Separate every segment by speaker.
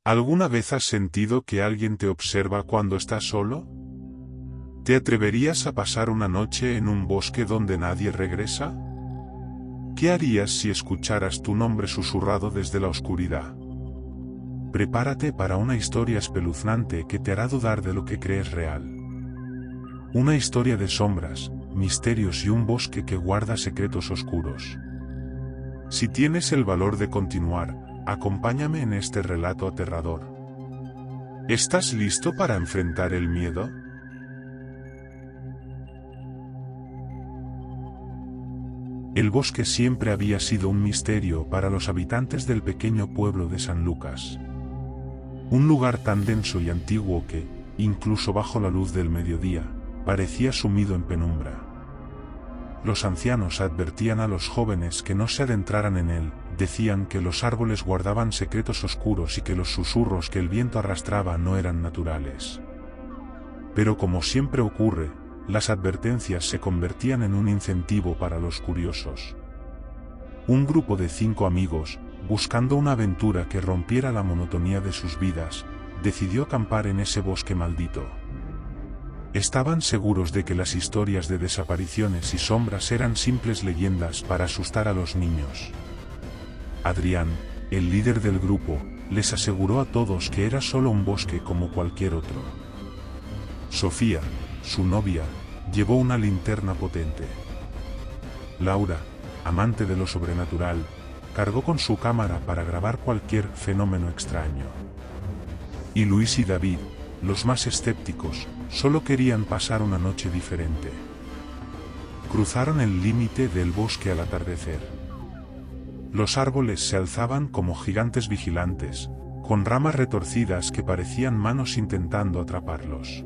Speaker 1: ¿Alguna vez has sentido que alguien te observa cuando estás solo? ¿Te atreverías a pasar una noche en un bosque donde nadie regresa? ¿Qué harías si escucharas tu nombre susurrado desde la oscuridad? Prepárate para una historia espeluznante que te hará dudar de lo que crees real. Una historia de sombras, misterios y un bosque que guarda secretos oscuros. Si tienes el valor de continuar, acompáñame en este relato aterrador. ¿Estás listo para enfrentar el miedo? El bosque siempre había sido un misterio para los habitantes del pequeño pueblo de San Lucas. Un lugar tan denso y antiguo que, incluso bajo la luz del mediodía, parecía sumido en penumbra. Los ancianos advertían a los jóvenes que no se adentraran en él, decían que los árboles guardaban secretos oscuros y que los susurros que el viento arrastraba no eran naturales. Pero como siempre ocurre, las advertencias se convertían en un incentivo para los curiosos. Un grupo de 5 amigos, buscando una aventura que rompiera la monotonía de sus vidas, decidió acampar en ese bosque maldito. Estaban seguros de que las historias de desapariciones y sombras eran simples leyendas para asustar a los niños. Adrián, el líder del grupo, les aseguró a todos que era solo un bosque como cualquier otro. Sofía, su novia, llevó una linterna potente. Laura, amante de lo sobrenatural, cargó con su cámara para grabar cualquier fenómeno extraño. Y Luis y David, los más escépticos, solo querían pasar una noche diferente. Cruzaron el límite del bosque al atardecer. Los árboles se alzaban como gigantes vigilantes, con ramas retorcidas que parecían manos intentando atraparlos.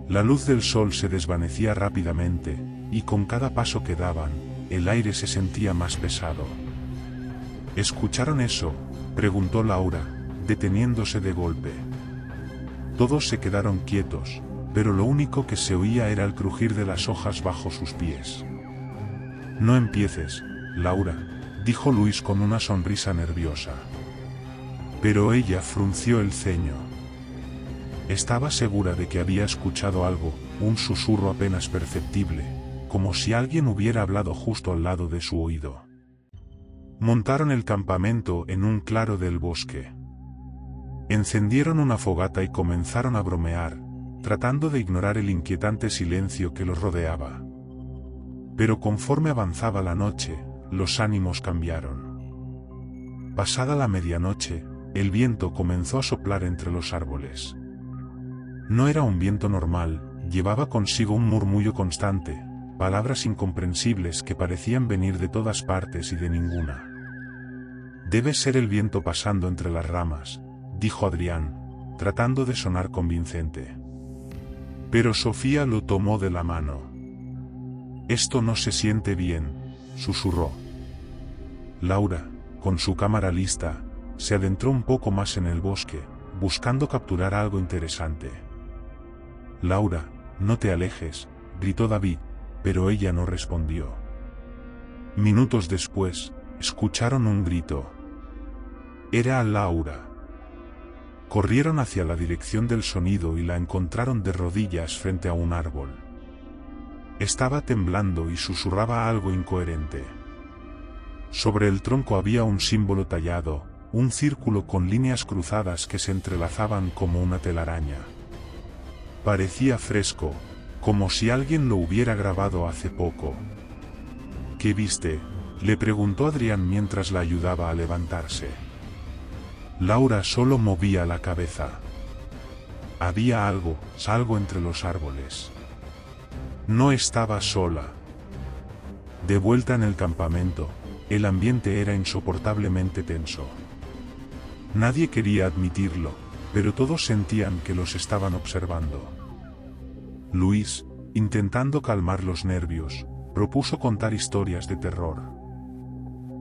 Speaker 1: La luz del sol se desvanecía rápidamente, y con cada paso que daban, el aire se sentía más pesado. ¿Escucharon eso?, preguntó Laura, deteniéndose de golpe. Todos se quedaron quietos, pero lo único que se oía era el crujir de las hojas bajo sus pies. No empieces, Laura, dijo Luis con una sonrisa nerviosa. Pero ella frunció el ceño. Estaba segura de que había escuchado algo, un susurro apenas perceptible, como si alguien hubiera hablado justo al lado de su oído. Montaron el campamento en un claro del bosque. Encendieron una fogata y comenzaron a bromear, tratando de ignorar el inquietante silencio que los rodeaba. Pero conforme avanzaba la noche, los ánimos cambiaron. Pasada la medianoche, el viento comenzó a soplar entre los árboles. No era un viento normal, llevaba consigo un murmullo constante, palabras incomprensibles que parecían venir de todas partes y de ninguna. Debe ser el viento pasando entre las ramas, dijo Adrián, tratando de sonar convincente. Pero Sofía lo tomó de la mano. Esto no se siente bien, susurró. Laura, con su cámara lista, se adentró un poco más en el bosque, buscando capturar algo interesante. Laura, no te alejes, gritó David, pero ella no respondió. Minutos después, escucharon un grito. Era Laura. Corrieron hacia la dirección del sonido y la encontraron de rodillas frente a un árbol. Estaba temblando y susurraba algo incoherente. Sobre el tronco había un símbolo tallado, un círculo con líneas cruzadas que se entrelazaban como una telaraña. Parecía fresco, como si alguien lo hubiera grabado hace poco. ¿Qué viste?, le preguntó Adrián mientras la ayudaba a levantarse. Laura solo movía la cabeza. Había algo entre los árboles. No estaba sola. De vuelta en el campamento, el ambiente era insoportablemente tenso. Nadie quería admitirlo, pero todos sentían que los estaban observando. Luis, intentando calmar los nervios, propuso contar historias de terror.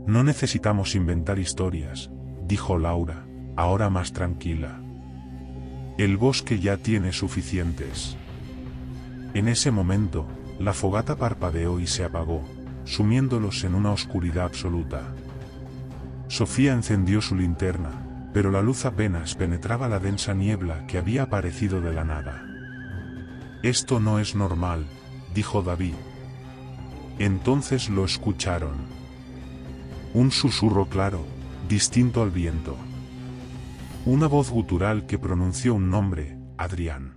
Speaker 1: No necesitamos inventar historias, dijo Laura, ahora más tranquila. El bosque ya tiene suficientes. En ese momento, la fogata parpadeó y se apagó, sumiéndolos en una oscuridad absoluta. Sofía encendió su linterna, pero la luz apenas penetraba la densa niebla que había aparecido de la nada. «Esto no es normal», dijo David. Entonces lo escucharon. Un susurro claro, distinto al viento. Una voz gutural que pronunció un nombre, Adrián.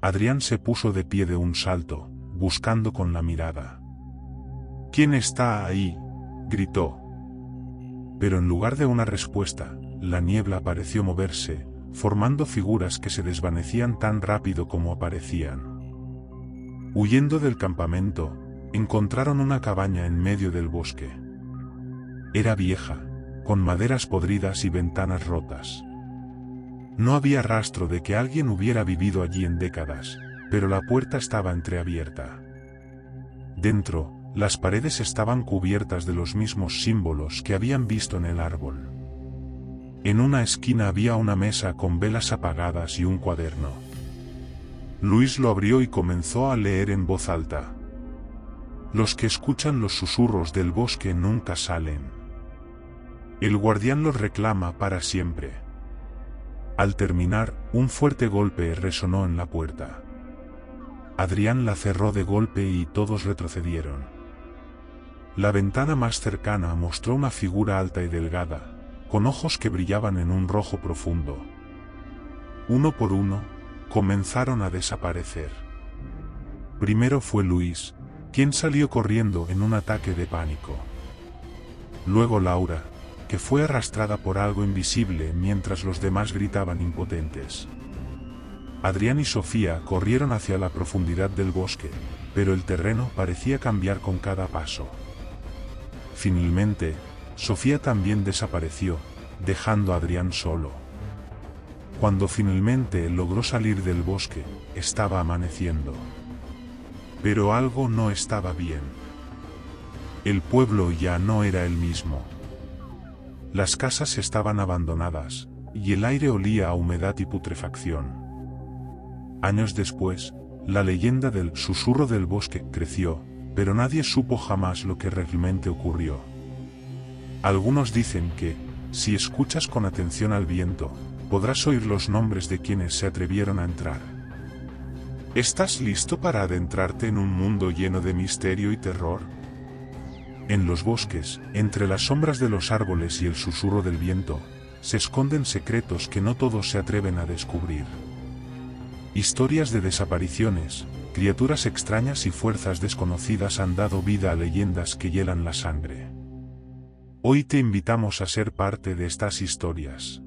Speaker 1: Adrián se puso de pie de un salto, buscando con la mirada. «¿Quién está ahí?», gritó. Pero en lugar de una respuesta, la niebla pareció moverse, formando figuras que se desvanecían tan rápido como aparecían. Huyendo del campamento, encontraron una cabaña en medio del bosque. Era vieja, con maderas podridas y ventanas rotas. No había rastro de que alguien hubiera vivido allí en décadas, pero la puerta estaba entreabierta. Dentro, las paredes estaban cubiertas de los mismos símbolos que habían visto en el árbol. En una esquina había una mesa con velas apagadas y un cuaderno. Luis lo abrió y comenzó a leer en voz alta. «Los que escuchan los susurros del bosque nunca salen. El guardián los reclama para siempre». Al terminar, un fuerte golpe resonó en la puerta. Adrián la cerró de golpe y todos retrocedieron. La ventana más cercana mostró una figura alta y delgada, con ojos que brillaban en un rojo profundo. Uno por uno, comenzaron a desaparecer. Primero fue Luis, quien salió corriendo en un ataque de pánico. Luego Laura, que fue arrastrada por algo invisible mientras los demás gritaban impotentes. Adrián y Sofía corrieron hacia la profundidad del bosque, pero el terreno parecía cambiar con cada paso. Finalmente, Sofía también desapareció, dejando a Adrián solo. Cuando finalmente logró salir del bosque, estaba amaneciendo. Pero algo no estaba bien. El pueblo ya no era el mismo. Las casas estaban abandonadas, y el aire olía a humedad y putrefacción. Años después, la leyenda del susurro del bosque creció, pero nadie supo jamás lo que realmente ocurrió. Algunos dicen que, si escuchas con atención al viento, podrás oír los nombres de quienes se atrevieron a entrar. ¿Estás listo para adentrarte en un mundo lleno de misterio y terror? En los bosques, entre las sombras de los árboles y el susurro del viento, se esconden secretos que no todos se atreven a descubrir. Historias de desapariciones, criaturas extrañas y fuerzas desconocidas han dado vida a leyendas que hielan la sangre. Hoy te invitamos a ser parte de estas historias.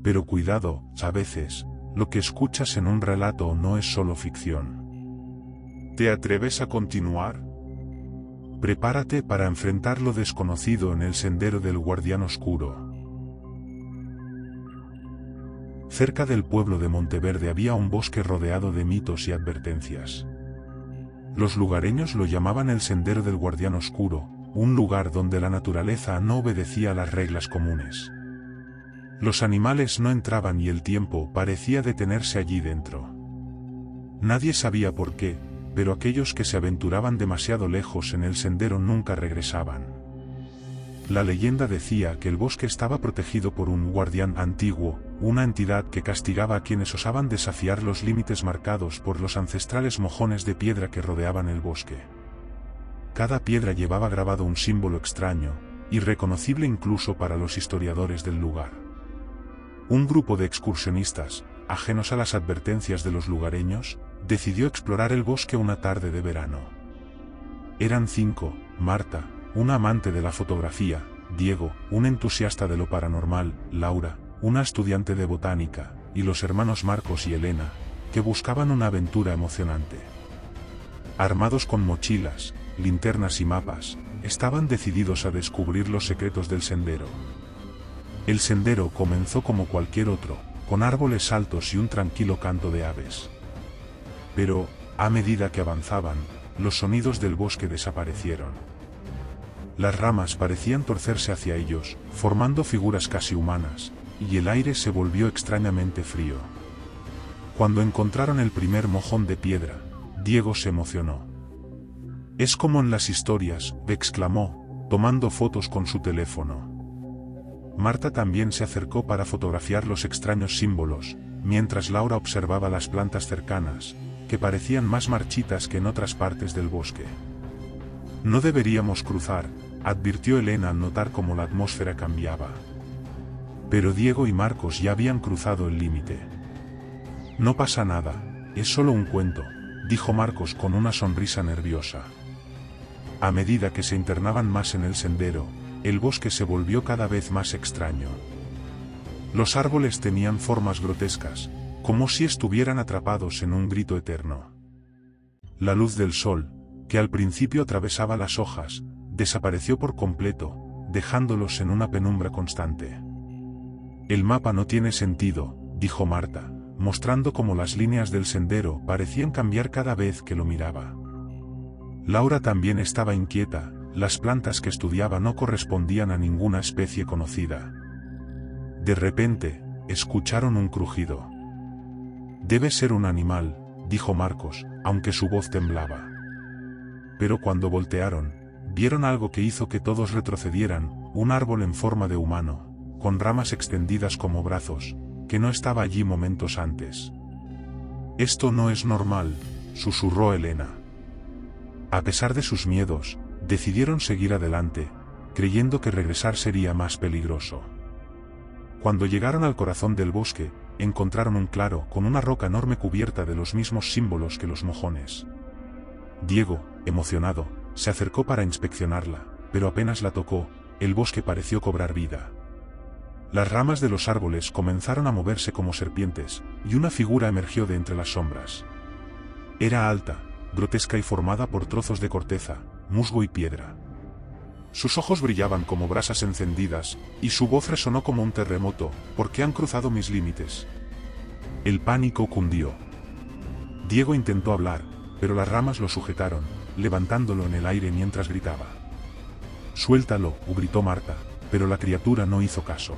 Speaker 1: Pero cuidado, a veces, lo que escuchas en un relato no es solo ficción. ¿Te atreves a continuar? Prepárate para enfrentar lo desconocido en el sendero del guardián oscuro. Cerca del pueblo de Monteverde había un bosque rodeado de mitos y advertencias. Los lugareños lo llamaban el sendero del guardián oscuro, un lugar donde la naturaleza no obedecía a las reglas comunes. Los animales no entraban y el tiempo parecía detenerse allí dentro. Nadie sabía por qué, pero aquellos que se aventuraban demasiado lejos en el sendero nunca regresaban. La leyenda decía que el bosque estaba protegido por un guardián antiguo, una entidad que castigaba a quienes osaban desafiar los límites marcados por los ancestrales mojones de piedra que rodeaban el bosque. Cada piedra llevaba grabado un símbolo extraño, irreconocible incluso para los historiadores del lugar. Un grupo de excursionistas, ajenos a las advertencias de los lugareños, decidió explorar el bosque una tarde de verano. Eran 5, Marta, una amante de la fotografía, Diego, un entusiasta de lo paranormal, Laura, una estudiante de botánica, y los hermanos Marcos y Elena, que buscaban una aventura emocionante. Armados con mochilas, linternas y mapas, estaban decididos a descubrir los secretos del sendero. El sendero comenzó como cualquier otro, con árboles altos y un tranquilo canto de aves. Pero, a medida que avanzaban, los sonidos del bosque desaparecieron. Las ramas parecían torcerse hacia ellos, formando figuras casi humanas, y el aire se volvió extrañamente frío. Cuando encontraron el primer mojón de piedra, Diego se emocionó. «Es como en las historias», exclamó, tomando fotos con su teléfono. Marta también se acercó para fotografiar los extraños símbolos, mientras Laura observaba las plantas cercanas, que parecían más marchitas que en otras partes del bosque. No deberíamos cruzar, advirtió Elena al notar cómo la atmósfera cambiaba. Pero Diego y Marcos ya habían cruzado el límite. No pasa nada, es solo un cuento, dijo Marcos con una sonrisa nerviosa. A medida que se internaban más en el sendero, el bosque se volvió cada vez más extraño. Los árboles tenían formas grotescas, como si estuvieran atrapados en un grito eterno. La luz del sol, que al principio atravesaba las hojas, desapareció por completo, dejándolos en una penumbra constante. El mapa no tiene sentido, dijo Marta, mostrando cómo las líneas del sendero parecían cambiar cada vez que lo miraba. Laura también estaba inquieta, las plantas que estudiaba no correspondían a ninguna especie conocida. De repente, escucharon un crujido. Debe ser un animal, dijo Marcos, aunque su voz temblaba. Pero cuando voltearon, vieron algo que hizo que todos retrocedieran, un árbol en forma de humano, con ramas extendidas como brazos, que no estaba allí momentos antes. Esto no es normal, susurró Elena. A pesar de sus miedos, decidieron seguir adelante, creyendo que regresar sería más peligroso. Cuando llegaron al corazón del bosque, encontraron un claro con una roca enorme cubierta de los mismos símbolos que los mojones. Diego, emocionado, se acercó para inspeccionarla, pero apenas la tocó, el bosque pareció cobrar vida. Las ramas de los árboles comenzaron a moverse como serpientes, y una figura emergió de entre las sombras. Era alta, grotesca y formada por trozos de corteza, musgo y piedra. Sus ojos brillaban como brasas encendidas, y su voz resonó como un terremoto, porque han cruzado mis límites. El pánico cundió. Diego intentó hablar, pero las ramas lo sujetaron, levantándolo en el aire mientras gritaba. Suéltalo, gritó Marta, pero la criatura no hizo caso.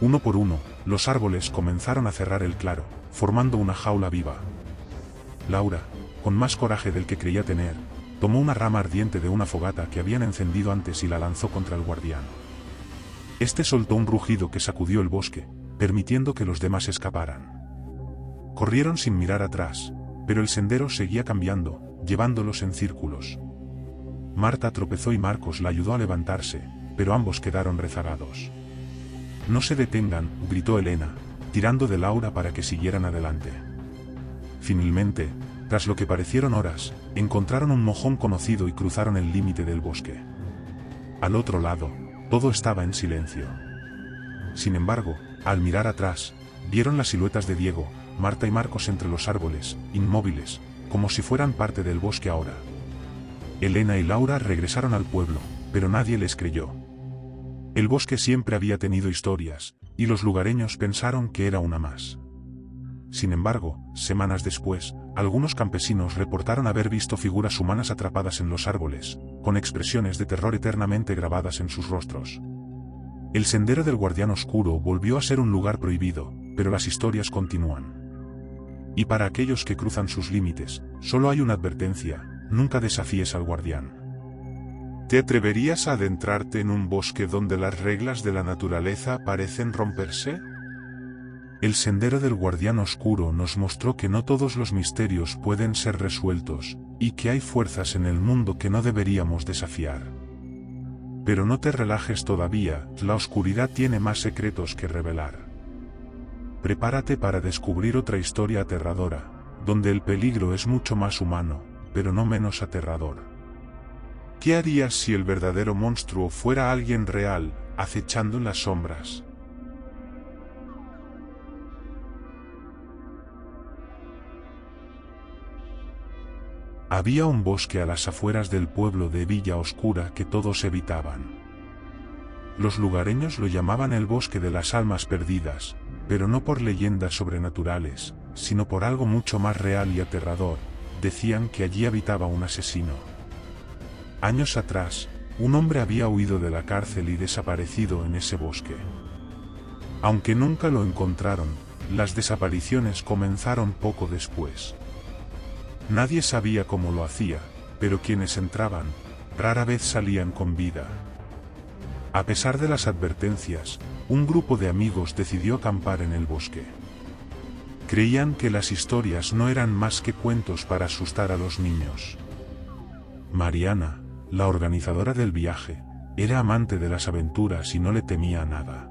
Speaker 1: Uno por uno, los árboles comenzaron a cerrar el claro, formando una jaula viva. Laura, con más coraje del que creía tener, tomó una rama ardiente de una fogata que habían encendido antes y la lanzó contra el guardián. Este soltó un rugido que sacudió el bosque, permitiendo que los demás escaparan. Corrieron sin mirar atrás, pero el sendero seguía cambiando, llevándolos en círculos. Marta tropezó y Marcos la ayudó a levantarse, pero ambos quedaron rezagados. No se detengan, gritó Elena, tirando de Laura para que siguieran adelante. Finalmente, tras lo que parecieron horas, encontraron un mojón conocido y cruzaron el límite del bosque. Al otro lado, todo estaba en silencio. Sin embargo, al mirar atrás, vieron las siluetas de Diego, Marta y Marcos entre los árboles, inmóviles, como si fueran parte del bosque ahora. Elena y Laura regresaron al pueblo, pero nadie les creyó. El bosque siempre había tenido historias, y los lugareños pensaron que era una más. Sin embargo, semanas después, algunos campesinos reportaron haber visto figuras humanas atrapadas en los árboles, con expresiones de terror eternamente grabadas en sus rostros. El sendero del Guardián Oscuro volvió a ser un lugar prohibido, pero las historias continúan. Y para aquellos que cruzan sus límites, solo hay una advertencia: nunca desafíes al guardián. ¿Te atreverías a adentrarte en un bosque donde las reglas de la naturaleza parecen romperse? El sendero del Guardián Oscuro nos mostró que no todos los misterios pueden ser resueltos, y que hay fuerzas en el mundo que no deberíamos desafiar. Pero no te relajes todavía, la oscuridad tiene más secretos que revelar. Prepárate para descubrir otra historia aterradora, donde el peligro es mucho más humano, pero no menos aterrador. ¿Qué harías si el verdadero monstruo fuera alguien real, acechando en las sombras? Había un bosque a las afueras del pueblo de Villa Oscura que todos evitaban. Los lugareños lo llamaban el bosque de las almas perdidas, pero no por leyendas sobrenaturales, sino por algo mucho más real y aterrador. Decían que allí habitaba un asesino. Años atrás, un hombre había huido de la cárcel y desaparecido en ese bosque. Aunque nunca lo encontraron, las desapariciones comenzaron poco después. Nadie sabía cómo lo hacía, pero quienes entraban, rara vez salían con vida. A pesar de las advertencias, un grupo de amigos decidió acampar en el bosque. Creían que las historias no eran más que cuentos para asustar a los niños. Mariana, la organizadora del viaje, era amante de las aventuras y no le temía a nada.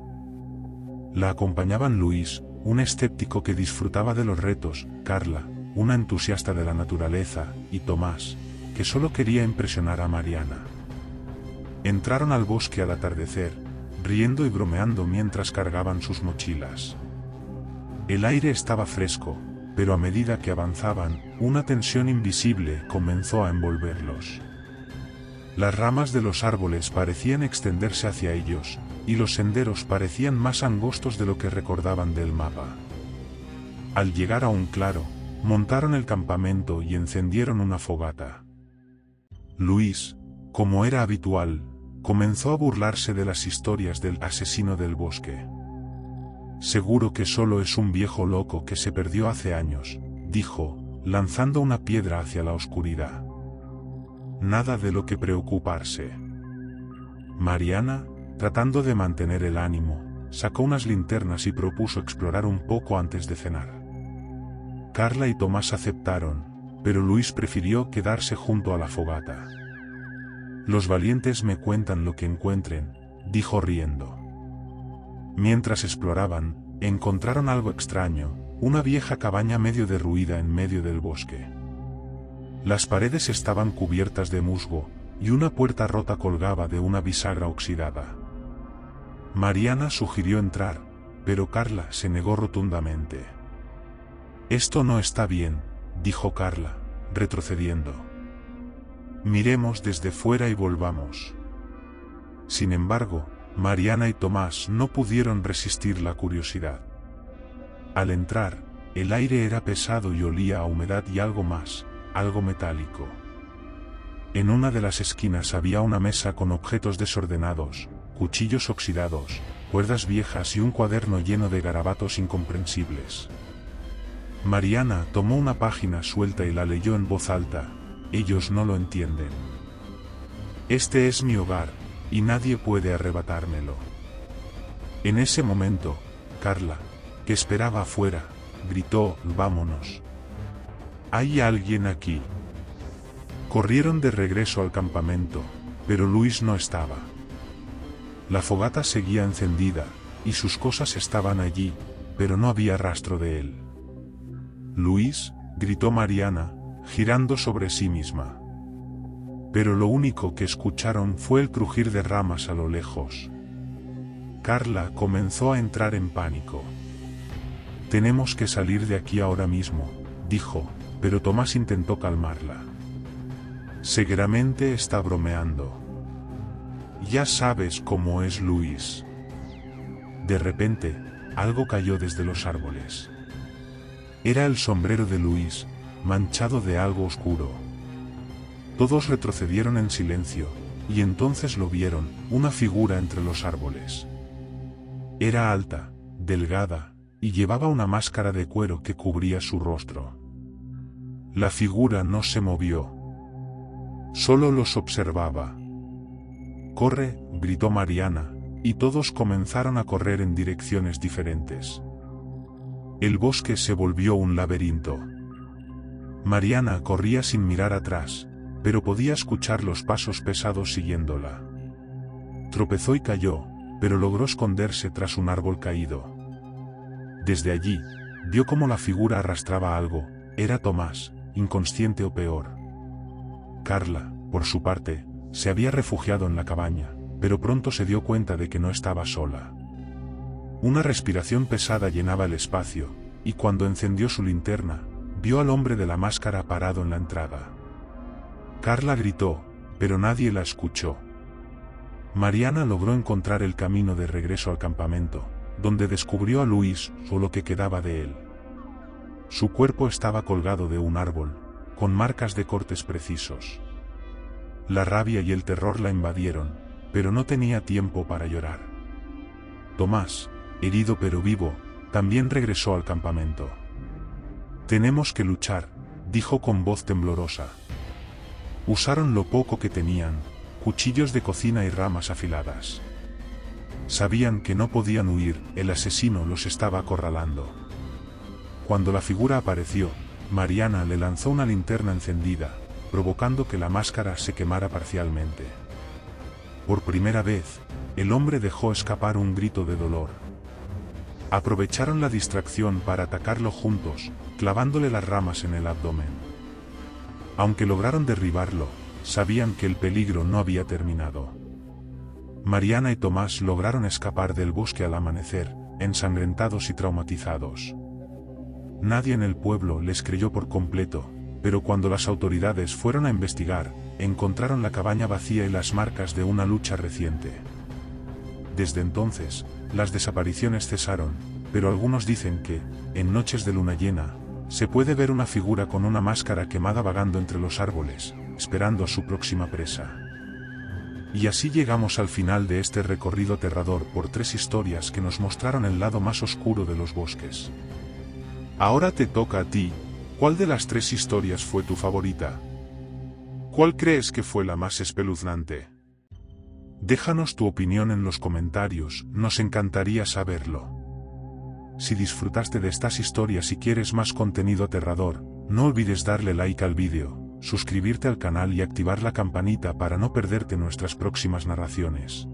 Speaker 1: La acompañaban Luis, un escéptico que disfrutaba de los retos, Carla, una entusiasta de la naturaleza, y Tomás, que solo quería impresionar a Mariana. Entraron al bosque al atardecer, riendo y bromeando mientras cargaban sus mochilas. El aire estaba fresco, pero a medida que avanzaban, una tensión invisible comenzó a envolverlos. Las ramas de los árboles parecían extenderse hacia ellos, y los senderos parecían más angostos de lo que recordaban del mapa. Al llegar a un claro, montaron el campamento y encendieron una fogata. Luis, como era habitual, comenzó a burlarse de las historias del asesino del bosque. «Seguro que solo es un viejo loco que se perdió hace años», dijo, lanzando una piedra hacia la oscuridad. «Nada de lo que preocuparse». Mariana, tratando de mantener el ánimo, sacó unas linternas y propuso explorar un poco antes de cenar. Carla y Tomás aceptaron, pero Luis prefirió quedarse junto a la fogata. «Los valientes me cuentan lo que encuentren», dijo riendo. Mientras exploraban, encontraron algo extraño, una vieja cabaña medio derruida en medio del bosque. Las paredes estaban cubiertas de musgo, y una puerta rota colgaba de una bisagra oxidada. Mariana sugirió entrar, pero Carla se negó rotundamente. «Esto no está bien», dijo Carla, retrocediendo. «Miremos desde fuera y volvamos». Sin embargo, Mariana y Tomás no pudieron resistir la curiosidad. Al entrar, el aire era pesado y olía a humedad y algo más, algo metálico. En una de las esquinas había una mesa con objetos desordenados, cuchillos oxidados, cuerdas viejas y un cuaderno lleno de garabatos incomprensibles. Mariana tomó una página suelta y la leyó en voz alta. «Ellos no lo entienden. Este es mi hogar, y nadie puede arrebatármelo». En ese momento, Carla, que esperaba afuera, gritó: «¡Vámonos! ¡Hay alguien aquí!». Corrieron de regreso al campamento, pero Luis no estaba. La fogata seguía encendida, y sus cosas estaban allí, pero no había rastro de él. «Luis», gritó Mariana, girando sobre sí misma. Pero lo único que escucharon fue el crujir de ramas a lo lejos. Carla comenzó a entrar en pánico. «Tenemos que salir de aquí ahora mismo», dijo, pero Tomás intentó calmarla. «Seguramente está bromeando. Ya sabes cómo es Luis». De repente, algo cayó desde los árboles. Era el sombrero de Luis, manchado de algo oscuro. Todos retrocedieron en silencio, y entonces lo vieron, una figura entre los árboles. Era alta, delgada, y llevaba una máscara de cuero que cubría su rostro. La figura no se movió. Solo los observaba. «¡Corre!», gritó Mariana, y todos comenzaron a correr en direcciones diferentes. El bosque se volvió un laberinto. Mariana corría sin mirar atrás, pero podía escuchar los pasos pesados siguiéndola. Tropezó y cayó, pero logró esconderse tras un árbol caído. Desde allí, vio cómo la figura arrastraba algo. Era Tomás, inconsciente o peor. Carla, por su parte, se había refugiado en la cabaña, pero pronto se dio cuenta de que no estaba sola. Una respiración pesada llenaba el espacio, y cuando encendió su linterna, vio al hombre de la máscara parado en la entrada. Carla gritó, pero nadie la escuchó. Mariana logró encontrar el camino de regreso al campamento, donde descubrió a Luis o lo que quedaba de él. Su cuerpo estaba colgado de un árbol, con marcas de cortes precisos. La rabia y el terror la invadieron, pero no tenía tiempo para llorar. Tomás, herido pero vivo, también regresó al campamento. «Tenemos que luchar», dijo con voz temblorosa. Usaron lo poco que tenían, cuchillos de cocina y ramas afiladas. Sabían que no podían huir, el asesino los estaba acorralando. Cuando la figura apareció, Mariana le lanzó una linterna encendida, provocando que la máscara se quemara parcialmente. Por primera vez, el hombre dejó escapar un grito de dolor. Aprovecharon la distracción para atacarlo juntos, clavándole las ramas en el abdomen. Aunque lograron derribarlo, sabían que el peligro no había terminado. Mariana y Tomás lograron escapar del bosque al amanecer, ensangrentados y traumatizados. Nadie en el pueblo les creyó por completo, pero cuando las autoridades fueron a investigar, encontraron la cabaña vacía y las marcas de una lucha reciente. Desde entonces, las desapariciones cesaron, pero algunos dicen que, en noches de luna llena, se puede ver una figura con una máscara quemada vagando entre los árboles, esperando a su próxima presa. Y así llegamos al final de este recorrido aterrador por 3 historias que nos mostraron el lado más oscuro de los bosques. Ahora te toca a ti, ¿cuál de las 3 historias fue tu favorita? ¿Cuál crees que fue la más espeluznante? Déjanos tu opinión en los comentarios, nos encantaría saberlo. Si disfrutaste de estas historias y quieres más contenido aterrador, no olvides darle like al vídeo, suscribirte al canal y activar la campanita para no perderte nuestras próximas narraciones.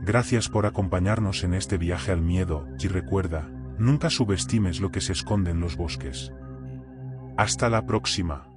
Speaker 1: Gracias por acompañarnos en este viaje al miedo, y recuerda, nunca subestimes lo que se esconde en los bosques. Hasta la próxima.